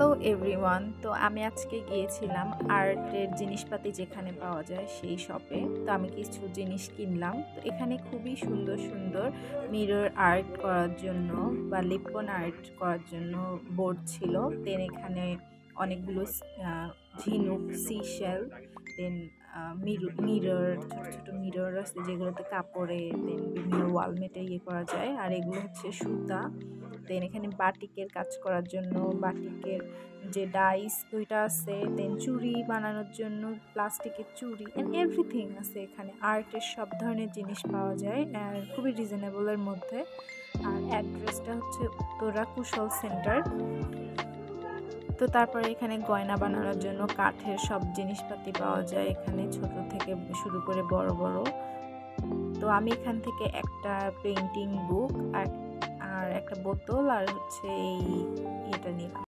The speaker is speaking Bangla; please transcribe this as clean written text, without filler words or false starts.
Hello everyone. তো আমি আজকে গিয়েছিলাম আর্টের জিনিসপাতি যেখানে পাওয়া যায় সেই শপে। তো আমি কিছু জিনিস কিনলাম। তো এখানে খুবই সুন্দর সুন্দর মিরর আর্ট করার জন্য বা লিপন আর্ট করার জন্য বোর্ড ছিল। দেন এখানে অনেকগুলো ঝিনুক, সিশেল, দেন মিরর, ছোট ছোট মিরর আছে যেগুলোতে কাপড়ে দেন বিভিন্ন ওয়ালমেটে করা যায়। আর এগুলো হচ্ছে সুতা। দেন এখানে বাটিকের কাজ করার জন্য বাটিকের যে ডাইস ওইটা আছে, দেন চুড়ি বানানোর জন্য প্লাস্টিকের চুড়ি এন্ড এভরিথিং আছে। এখানে আর্টের সব ধরনের জিনিস পাওয়া যায় আর খুবই রিজনেবলের মধ্যে। আর অ্যাড্রেসটা হচ্ছে উত্তরা কুশল সেন্টার। তো তারপরে এখানে গয়না বানানোর জন্য কাঠের সব জিনিসপাতি পাওয়া যায় এখানে, ছোট থেকে শুরু করে বড় বড়। তো আমি এখান থেকে একটা পেইন্টিং বুক আর একটা বোতল আর হচ্ছে এটা নিলাম।